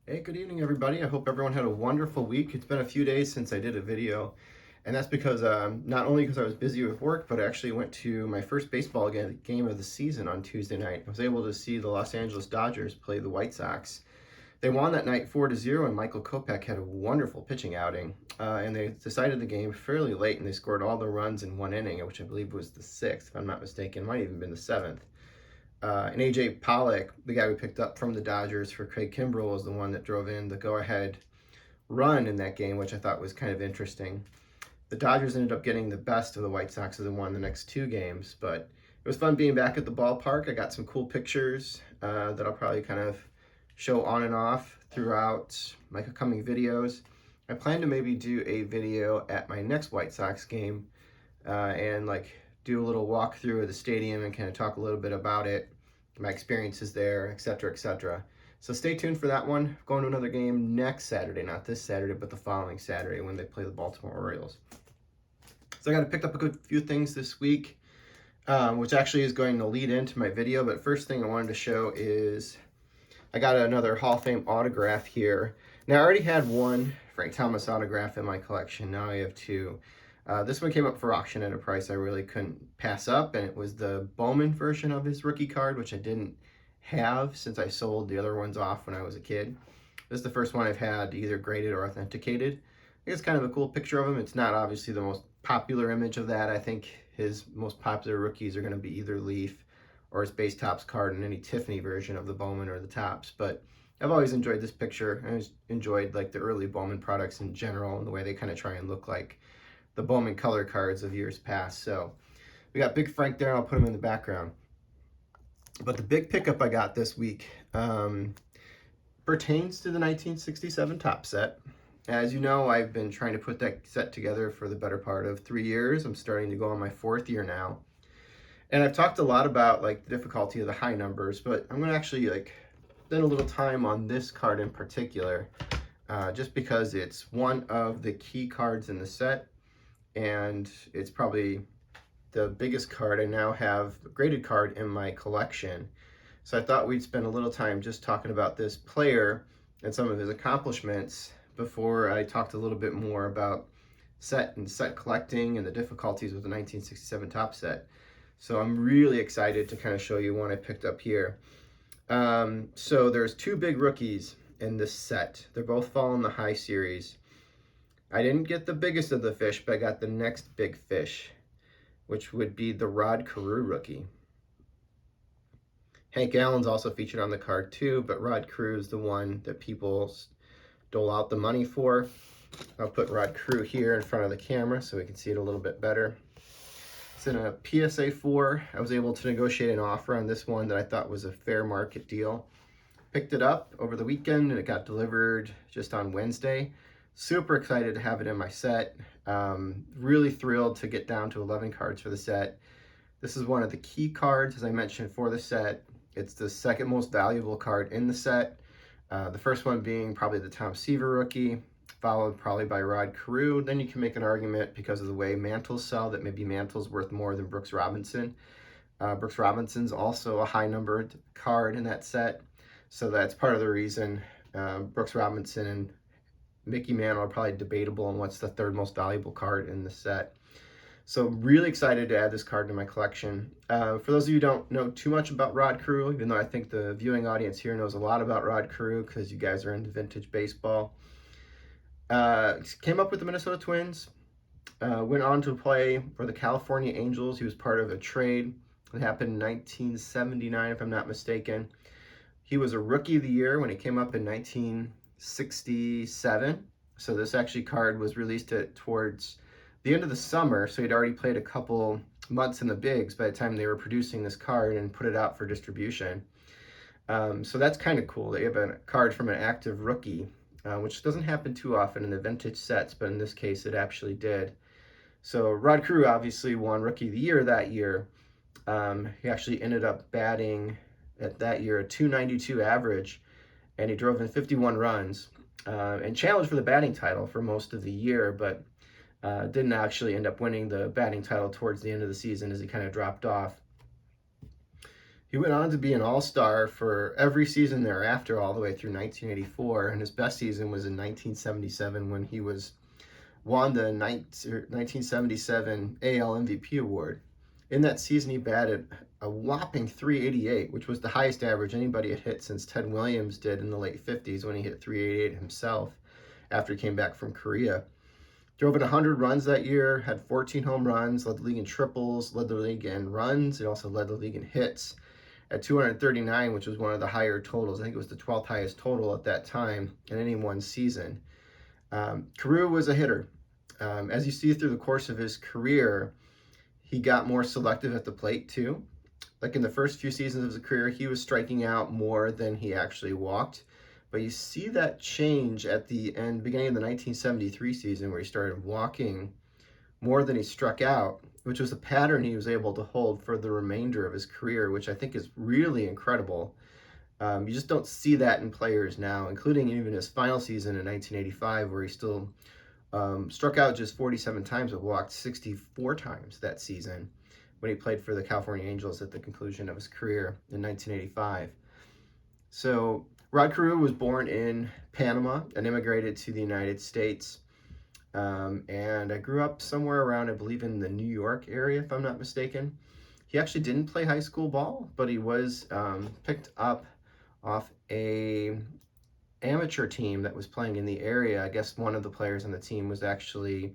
Hey, good evening, everybody. I hope everyone had a wonderful week. It's been a few days since I did a video, and that's because not only because I was busy with work, but I actually went to my first baseball game of the season on Tuesday night. I was able to see the Los Angeles Dodgers play the White Sox. They won that night 4-0, and Michael Kopech had a wonderful pitching outing. And they decided the game fairly late, and they scored all the runs in one inning, which I believe was the sixth, if I'm not mistaken. Might even been the seventh. And AJ Pollock, the guy we picked up from the Dodgers for Craig Kimbrell, was the one that drove in the go-ahead run in that game, which I thought was kind of interesting. The Dodgers ended up getting the best of the White Sox as they won the next two games, but it was fun being back at the ballpark. I got some cool pictures that I'll probably kind of show on and off throughout my upcoming videos. I plan to maybe do a video at my next White Sox game and do a little walkthrough of the stadium and kind of talk a little bit about it, my experiences there, etc., etc. So stay tuned for that one. Going to another game next Saturday, not this Saturday, but the following Saturday when they play the Baltimore Orioles. So I got picked up a good few things this week, which actually is going to lead into my video. But first thing I wanted to show is I got another Hall of Fame autograph here. Now I already had one Frank Thomas autograph in my collection. Now I have two. This one came up for auction at a price I really couldn't pass up, and it was the Bowman version of his rookie card, which I didn't have since I sold the other ones off when I was a kid. This is the first one I've had either graded or authenticated. I think it's kind of a cool picture of him. It's not obviously the most popular image of that. I think his most popular rookies are going to be either Leaf or his base Topps card and any Tiffany version of the Bowman or the Topps. But I've always enjoyed this picture. I always enjoyed the early Bowman products in general and the way they kind of try and look like the Bowman color cards of years past. So we got Big Frank there. I'll put him in the background. But the big pickup I got this week pertains to the 1967 Topps set. As you know, I've been trying to put that set together for the better part of 3 years. I'm starting to go on my fourth year now. And I've talked a lot about the difficulty of the high numbers, but I'm going to actually spend a little time on this card in particular, just because it's one of the key cards in the set, and it's probably the biggest card. I now have a graded card in my collection. So I thought we'd spend a little time just talking about this player and some of his accomplishments before I talked a little bit more about set collecting and the difficulties with the 1967 Topps set. So I'm really excited to kind of show you one I picked up here. So there's two big rookies in this set. They're both fall in the high series. I didn't get the biggest of the fish, but I got the next big fish, which would be the Rod Carew rookie. Hank Allen's also featured on the card too, but Rod Carew is the one that people dole out the money for. I'll put Rod Carew here in front of the camera so we can see it a little bit better. It's in a PSA 4. I was able to negotiate an offer on this one that I thought was a fair market deal. Picked it up over the weekend and it got delivered just on Wednesday. Super excited to have it in my set. Really thrilled to get down to 11 cards for the set. This is one of the key cards, as I mentioned, for the set. It's the second most valuable card in the set. The first one being probably the Tom Seaver rookie, followed probably by Rod Carew. Then you can make an argument because of the way Mantles sell that maybe Mantles worth more than Brooks Robinson. Brooks Robinson's also a high numbered card in that set. So that's part of the reason Brooks Robinson and Mickey Mantle are probably debatable on what's the third most valuable card in the set. So really excited to add this card to my collection. For those of you who don't know too much about Rod Carew, even though I think the viewing audience here knows a lot about Rod Carew because you guys are into vintage baseball. Came up with the Minnesota Twins, went on to play for the California Angels. He was part of a trade that happened in 1979, if I'm not mistaken. He was a Rookie of the Year when he came up in 1967. So this actually card was released towards the end of the summer, so he'd already played a couple months in the bigs by the time they were producing this card and put it out for distribution. So that's kind of cool that you have a card from an active rookie, which doesn't happen too often in the vintage sets, but in this case it actually did. So Rod Carew obviously won Rookie of the Year that year. He actually ended up batting at that year a .292 average, and he drove in 51 runs and challenged for the batting title for most of the year, but didn't actually end up winning the batting title towards the end of the season as he kind of dropped off. He went on to be an all-star for every season thereafter, all the way through 1984, and his best season was in 1977 when he won the 1977 AL MVP award. In that season, he batted a whopping .388, which was the highest average anybody had hit since Ted Williams did in the late 50s when he hit .388 himself after he came back from Korea. Drove in 100 runs that year, had 14 home runs, led the league in triples, led the league in runs, and also led the league in hits at 239, which was one of the higher totals. I think it was the 12th highest total at that time in any one season. Carew was a hitter. As you see through the course of his career, he got more selective at the plate too. Like in the first few seasons of his career, he was striking out more than he actually walked. But you see that change at the beginning of the 1973 season where he started walking more than he struck out, which was a pattern he was able to hold for the remainder of his career, which I think is really incredible. You just don't see that in players now, including even his final season in 1985, where he still struck out just 47 times, but walked 64 times that season when he played for the California Angels at the conclusion of his career in 1985. So Rod Carew was born in Panama and immigrated to the United States. And I grew up somewhere around, I believe, in the New York area, if I'm not mistaken. He actually didn't play high school ball, but he was picked up off a amateur team that was playing in the area. I guess one of the players on the team was actually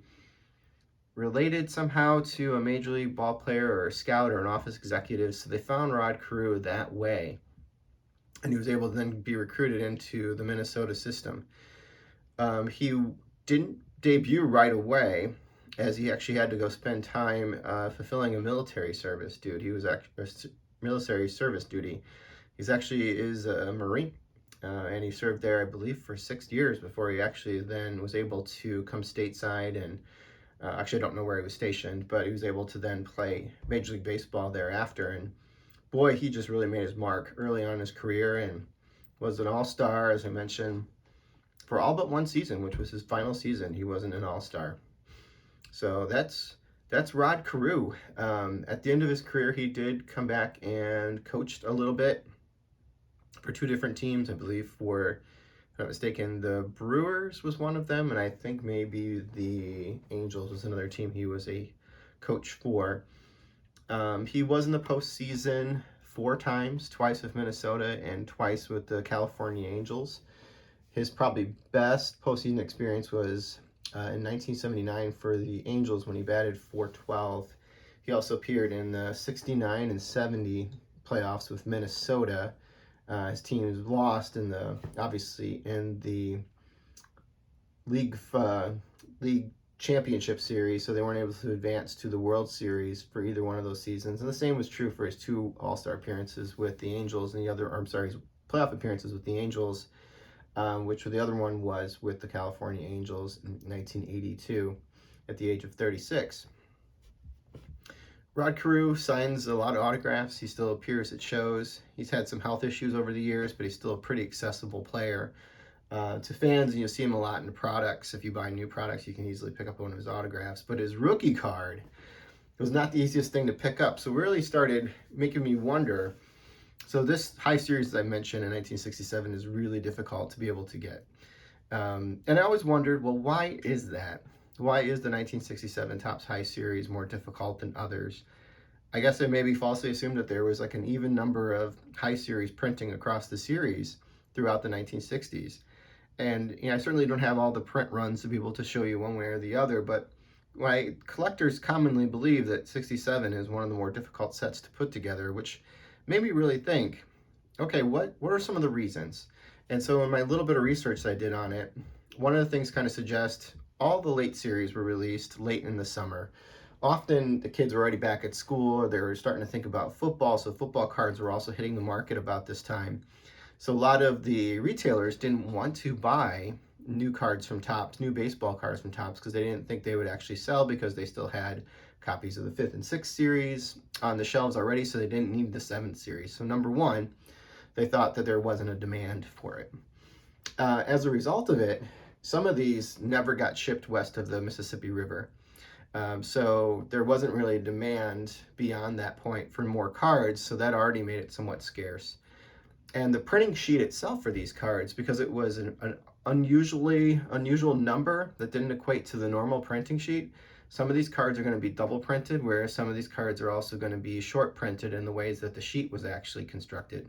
related somehow to a major league ball player or a scout or an office executive. So they found Rod Carew that way. And he was able to then be recruited into the Minnesota system. He didn't debut right away, as he actually had to go spend time fulfilling a military service duty. He was actually military service duty. He's actually is a Marine, and he served there, I believe, for 6 years before he actually then was able to come stateside. And actually, I don't know where he was stationed, but he was able to then play Major League Baseball thereafter. And boy, he just really made his mark early on in his career and was an all-star, as I mentioned, for all but one season, which was his final season. He wasn't an all-star. So that's Rod Carew. At the end of his career, he did come back and coached a little bit for two different teams, I believe. For, if I'm not mistaken, the Brewers was one of them, and I think maybe the Angels was another team he was a coach for. He was in the postseason 4 times, twice with Minnesota and twice with the California Angels. His probably best postseason experience was in 1979 for the Angels when he batted .412. He also appeared in the 69 and 70 playoffs with Minnesota. His team was lost in the league championship series, so they weren't able to advance to the World Series for either one of those seasons. And the same was true for his 2 All-Star appearances with the Angels and his playoff appearances with the Angels, which the other one was with the California Angels in 1982 at the age of 36. Rod Carew signs a lot of autographs. He still appears at shows. He's had some health issues over the years, but he's still a pretty accessible player to fans, and you'll see him a lot in products. If you buy new products, you can easily pick up one of his autographs. But his rookie card was not the easiest thing to pick up, so it really started making me wonder. So this high series that I mentioned in 1967 is really difficult to be able to get. And I always wondered, well, why is that? Why is the 1967 Topps High Series more difficult than others? I guess I maybe falsely assumed that there was like an even number of high series printing across the series throughout the 1960s. And I certainly don't have all the print runs to be able to show you one way or the other, but collectors commonly believe that 67 is one of the more difficult sets to put together, which made me really think, okay, what are some of the reasons? And so in my little bit of research that I did on it, one of the things kind of suggests all the late series were released late in the summer. Often the kids were already back at school, or they were starting to think about football, so football cards were also hitting the market about this time. So a lot of the retailers didn't want to buy new cards from Topps, new baseball cards from Topps, because they didn't think they would actually sell, because they still had copies of the 5th and 6th series on the shelves already, so they didn't need the 7th series. So number one, they thought that there wasn't a demand for it. As a result of it, some of these never got shipped west of the Mississippi River. So there wasn't really demand beyond that point for more cards, so that already made it somewhat scarce. And the printing sheet itself for these cards, because it was an unusual number that didn't equate to the normal printing sheet, some of these cards are going to be double printed, whereas some of these cards are also going to be short printed in the ways that the sheet was actually constructed.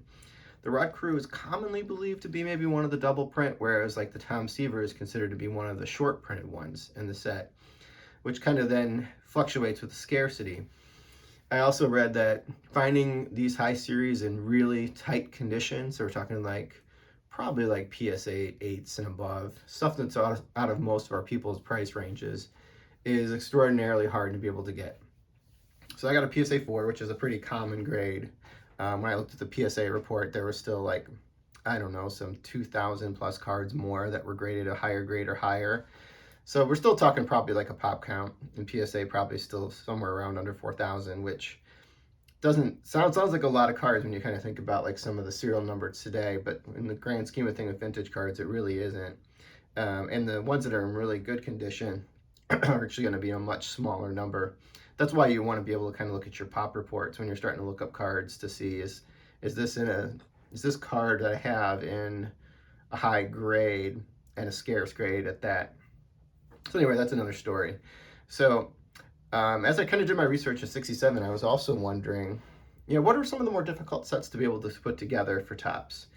The Rod Carew is commonly believed to be maybe one of the double print, whereas like the Tom Seaver is considered to be one of the short printed ones in the set, which kind of then fluctuates with the scarcity. I also read that finding these high series in really tight conditions, so we're talking like probably like PSA 8s and above, stuff that's out of most of our people's price ranges, is extraordinarily hard to be able to get. So I got a PSA 4, which is a pretty common grade. When I looked at the PSA report, there was still like, I don't know, some 2,000 plus cards more that were graded a higher grade or higher. So we're still talking probably like a pop count, and PSA probably still somewhere around under 4,000, which sounds like a lot of cards when you kind of think about like some of the serial numbers today, but in the grand scheme of things with vintage cards, it really isn't. And the ones that are in really good condition are actually going to be a much smaller number. That's why you want to be able to kind of look at your pop reports when you're starting to look up cards to see is this card that I have in a high grade and a scarce grade at that. So anyway, that's another story. So as I kind of did my research at 67, I was also wondering, what are some of the more difficult sets to be able to put together for Topps?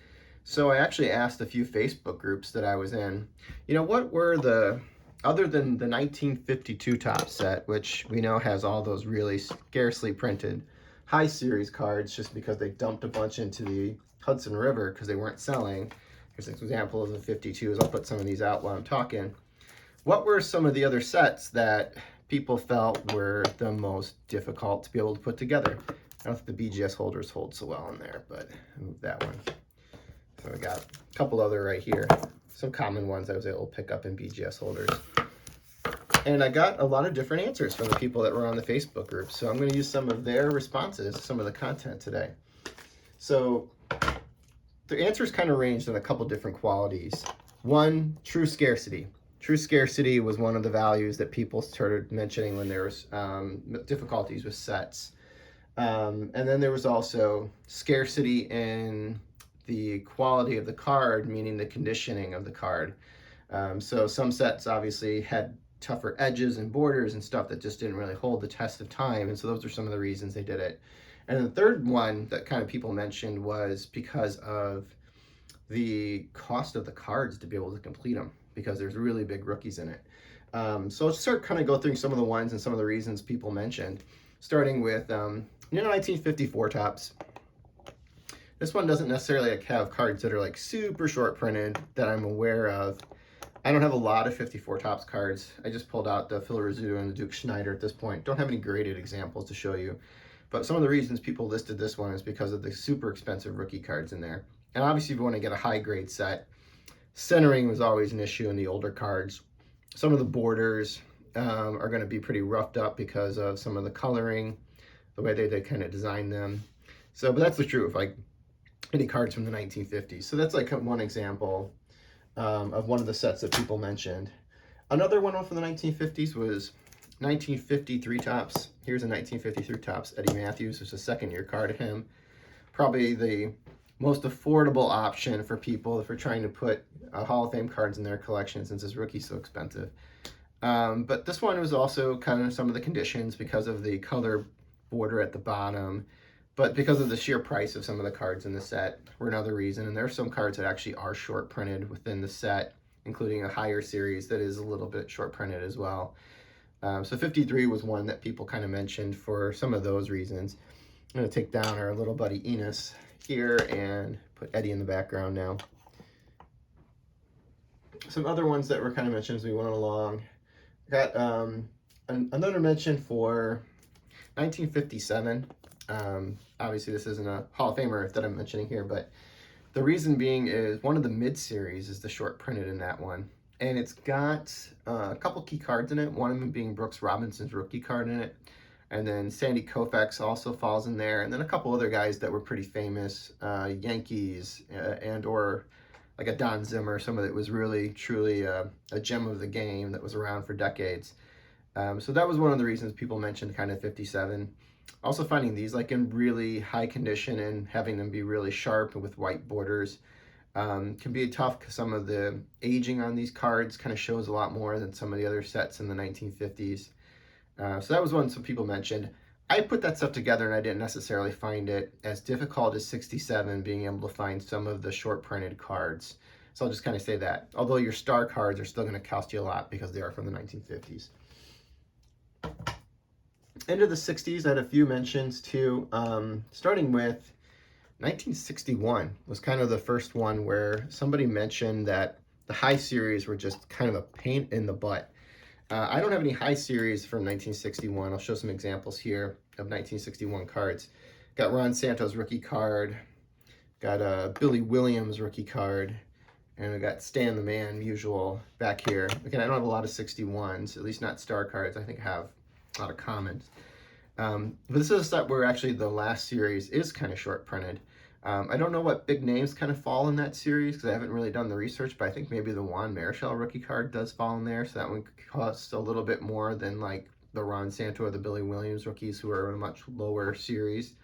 So I actually asked a few Facebook groups that I was in, what were other than the 1952 Topps set, which we know has all those really scarcely printed high series cards just because they dumped a bunch into the Hudson River because they weren't selling. Here's an example of the 52s. I'll put some of these out while I'm talking. What were some of the other sets that people felt were the most difficult to be able to put together? I don't think the BGS holders hold so well in there, but I'll move that one. So I got a couple other right here. Some common ones I was able to pick up in BGS holders. And I got a lot of different answers from the people that were on the Facebook group. So I'm going to use some of their responses, some of the content today. So the answers kind of ranged in a couple different qualities. One, true scarcity. True scarcity was one of the values that people started mentioning when there was difficulties with sets. And then there was also scarcity in the quality of the card, meaning the conditioning of the card. So some sets obviously had tougher edges and borders and stuff that just didn't really hold the test of time. And so those are some of the reasons they did it. And the third one that kind of people mentioned was because of the cost of the cards to be able to complete them, because there's really big rookies in it. So let's start kind of go through some of the ones and some of the reasons people mentioned, starting with 1954 Topps. This one doesn't necessarily have cards that are like super short printed that I'm aware of. I don't have a lot of 54 Topps cards. I just pulled out the Phil Rizzuto and the Duke Schneider at this point. Don't have any graded examples to show you. But some of the reasons people listed this one is because of the super expensive rookie cards in there. And obviously if you want to get a high grade set, centering was always an issue in the older cards. Some of the borders are going to be pretty roughed up because of some of the coloring, the way they kind of designed them. So, but that's the truth, like any cards from the 1950s. So that's like one example of one of the sets that people mentioned. Another one from the 1950s was 1953 Topps. Here's a 1953 Topps Eddie Mathews. There's a second year card of him. Probably the most affordable option for people if they're trying to put Hall of Fame cards in their collection since his rookie's so expensive. But this one was also kind of some of the conditions because of the color border at the bottom, but because of the sheer price of some of the cards in the set were another reason. And there are some cards that actually are short printed within the set, including a higher series that is a little bit short printed as well. So 53 was one that people kind of mentioned for some of those reasons. I'm going to take down our little buddy Enos here and put Eddie in the background now. Some other ones that were kind of mentioned as we went along. Got another mention for 1957. Obviously this isn't a Hall of Famer that I'm mentioning here, but the reason being is one of the mid-series is the short printed in that one. And it's got a couple key cards in it, one of them being Brooks Robinson's rookie card in it. And then Sandy Koufax also falls in there. And then a couple other guys that were pretty famous, Yankees and or like a Don Zimmer, somebody that was really, truly a gem of the game that was around for decades. So that was one of the reasons people mentioned kind of 57. Also finding these like in really high condition and having them be really sharp and with white borders can be tough because some of the aging on these cards kind of shows a lot more than some of the other sets in the 1950s. So that was one some people mentioned. I put that stuff together and I didn't necessarily find it as difficult as 67, being able to find some of the short printed cards. So I'll just kind of say that. Although your star cards are still going to cost you a lot because they are from the 1950s. Into the 60s, I had a few mentions too. Starting with 1961 was kind of the first one where somebody mentioned that the high series were just kind of a pain in the butt. I don't have any high series from 1961. I'll show some examples here of 1961 cards. Got Ron Santos rookie card, got a Billy Williams rookie card, and we got Stan the Man Musial back here. Again, I don't have a lot of 61s, at least not star cards. I think I have a lot of commons. But this is a set where actually the last series is kind of short printed. I don't know what big names kind of fall in that series because I haven't really done the research, but I think maybe the Juan Marichal rookie card does fall in there. So that one costs a little bit more than like the Ron Santo or the Billy Williams rookies, who are a much lower series.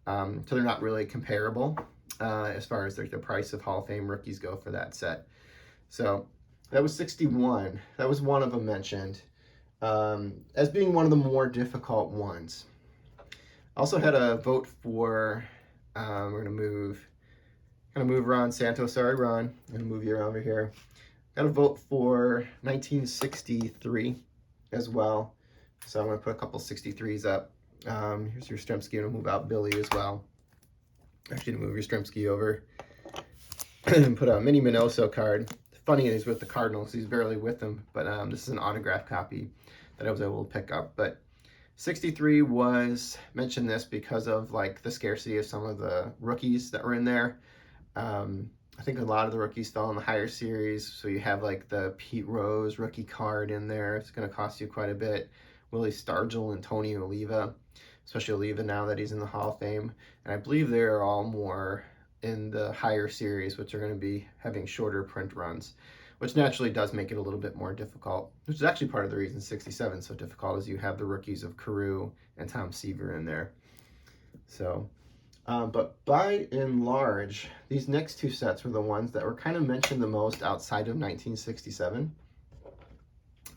So they're not really comparable as far as the price of Hall of Fame rookies go for that set. So that was 61. That was one of them mentioned as being one of the more difficult ones. Also had a vote for, we're gonna move Ron Santos. Sorry, Ron, I'm gonna move you around over here. Got a vote for 1963 as well. So I'm gonna put a couple 63s up. Here's your Yastrzemski. I'm gonna move out Billy as well. Actually, to move your Yastrzemski over and put a Mini Minoso card. Funny, he's with the Cardinals. He's barely with them, but this is an autograph copy that I was able to pick up. But 63 was mentioned this because of like the scarcity of some of the rookies that were in there. I think a lot of the rookies fell in the higher series. So you have like the Pete Rose rookie card in there. It's going to cost you quite a bit. Willie Stargell and Tony Oliva, especially Oliva now that he's in the Hall of Fame. And I believe they're all more in the higher series, which are going to be having shorter print runs, which naturally does make it a little bit more difficult, which is actually part of the reason 67 is so difficult, is you have the rookies of Carew and Tom Seaver in there. So, but by and large, these next two sets were the ones that were kind of mentioned the most outside of 1967.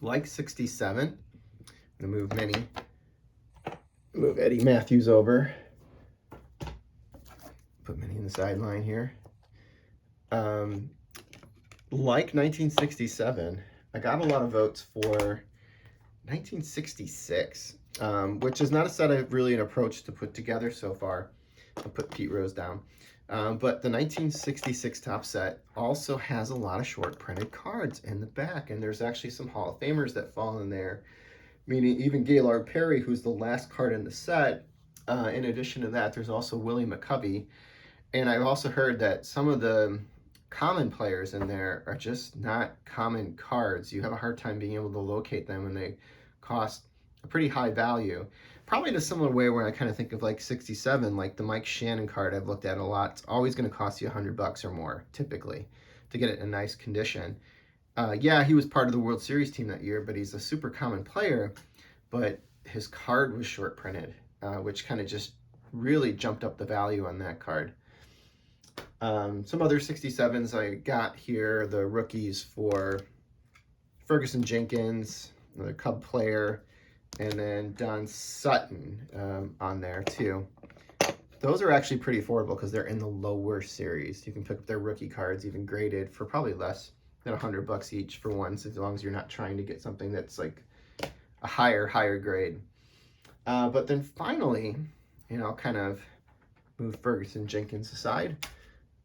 Like 67, I'm going to move Eddie Matthews over. Put Minnie in the sideline here. Like 1967, I got a lot of votes for 1966, which is not a set I've really an approach to put together so far. I'll put Pete Rose down. But the 1966 top set also has a lot of short printed cards in the back, and there's actually some Hall of Famers that fall in there, meaning even Gaylord Perry, who's the last card in the set. In addition to that, there's also Willie McCovey. And I've also heard that some of the common players in there are just not common cards. You have a hard time being able to locate them, and they cost a pretty high value. Probably in a similar way where I kind of think of like 67, like the Mike Shannon card I've looked at a lot. It's always going to cost you $100 or more, typically, to get it in nice condition. Yeah, he was part of the World Series team that year, but he's a super common player. But his card was short printed, which kind of just really jumped up the value on that card. Some other 67s I got here, the rookies for Ferguson Jenkins, another Cub player, and then Don Sutton on there too. Those are actually pretty affordable because they're in the lower series. You can pick up their rookie cards even graded for probably less than $100 each for ones, as long as you're not trying to get something that's like a higher grade. But then finally, I'll kind of move Ferguson Jenkins aside.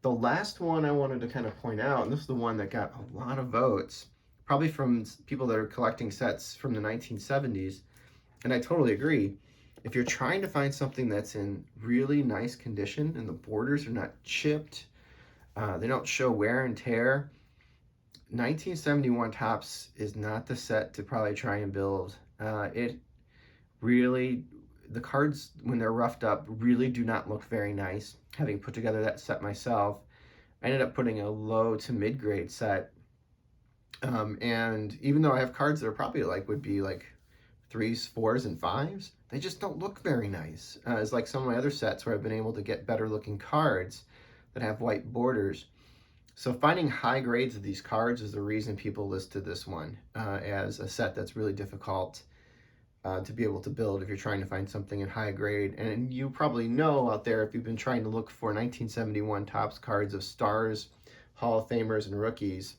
The last one I wanted to kind of point out, and this is the one that got a lot of votes, probably from people that are collecting sets from the 1970s, and I totally agree. If you're trying to find something that's in really nice condition and the borders are not chipped, they don't show wear and tear, 1971 Topps is not the set to probably try and build. It really, the cards, when they're roughed up, really do not look very nice. Having put together that set myself, I ended up putting a low to mid-grade set. And even though I have cards that are probably like, would be like 3s, 4s, and 5s, they just don't look very nice. It's like some of my other sets where I've been able to get better looking cards that have white borders. So finding high grades of these cards is the reason people listed this one as a set that's really difficult to be able to build if you're trying to find something in high grade. And you probably know out there, if you've been trying to look for 1971 Topps cards of stars, Hall of Famers, and rookies,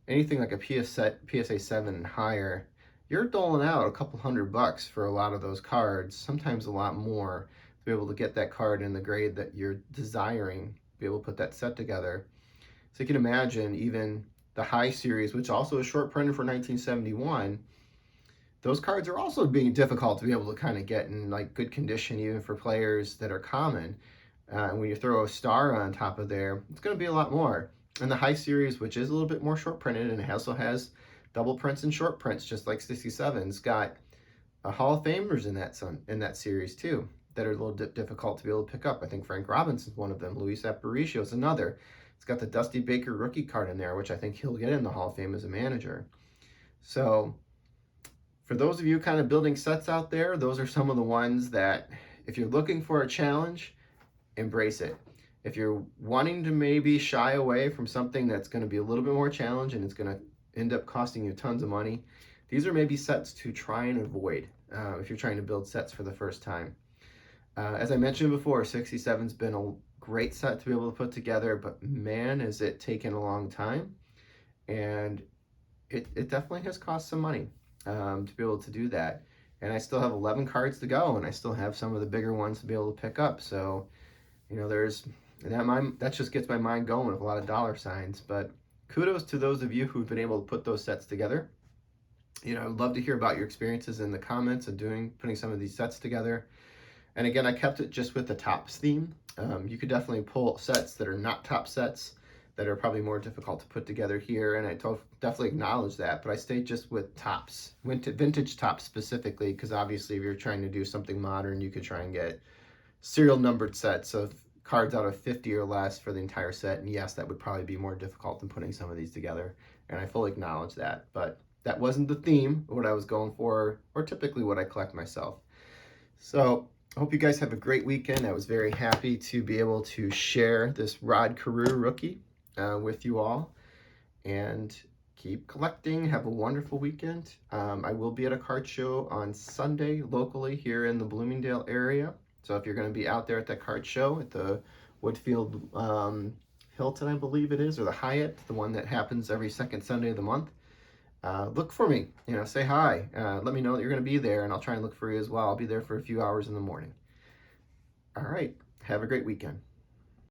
anything like a PSA 7 and higher, you're doling out a couple $100 for a lot of those cards, sometimes a lot more, to be able to get that card in the grade that you're desiring, be able to put that set together. So you can imagine even the high series, which also is short printed for 1971, those cards are also being difficult to be able to kind of get in like good condition, even for players that are common. And when you throw a star on top of there, it's going to be a lot more. And the high series, which is a little bit more short printed and also has double prints and short prints, just like 67's, got a Hall of Famers in that series too, that are a little difficult to be able to pick up. I think Frank Robinson's one of them. Luis Aparicio is another. It's got the Dusty Baker rookie card in there, which I think he'll get in the Hall of Fame as a manager. So for those of you kind of building sets out there, those are some of the ones that, if you're looking for a challenge, embrace it. If you're wanting to maybe shy away from something that's going to be a little bit more challenge and it's going to end up costing you tons of money, these are maybe sets to try and avoid if you're trying to build sets for the first time. As I mentioned before, 67's been a great set to be able to put together, but man, has it taken a long time, and it definitely has cost some money to be able to do that. And I still have 11 cards to go, and I still have some of the bigger ones to be able to pick up. So, you know, that just gets my mind going with a lot of dollar signs. But kudos to those of you who've been able to put those sets together. You know, I'd love to hear about your experiences in the comments of putting some of these sets together. And again, I kept it just with the Topps theme. You could definitely pull sets that are not Topps sets that are probably more difficult to put together here, and I definitely acknowledge that, but I stayed just with Topps, vintage Topps specifically, because obviously if you're trying to do something modern, you could try and get serial numbered sets of cards out of 50 or less for the entire set, and yes, that would probably be more difficult than putting some of these together, and I fully acknowledge that, but that wasn't the theme, what I was going for, or typically what I collect myself. So I hope you guys have a great weekend. I was very happy to be able to share this Rod Carew rookie with you all, and keep collecting. Have a wonderful weekend. I will be at a card show on Sunday locally here in the Bloomingdale area. So if you're going to be out there at that card show at the Woodfield Hilton, I believe it is, or the Hyatt, the one that happens every second Sunday of the month, look for me. You know, say hi. Let me know that you're going to be there, and I'll try and look for you as well. I'll be there for a few hours in the morning. All right. Have a great weekend.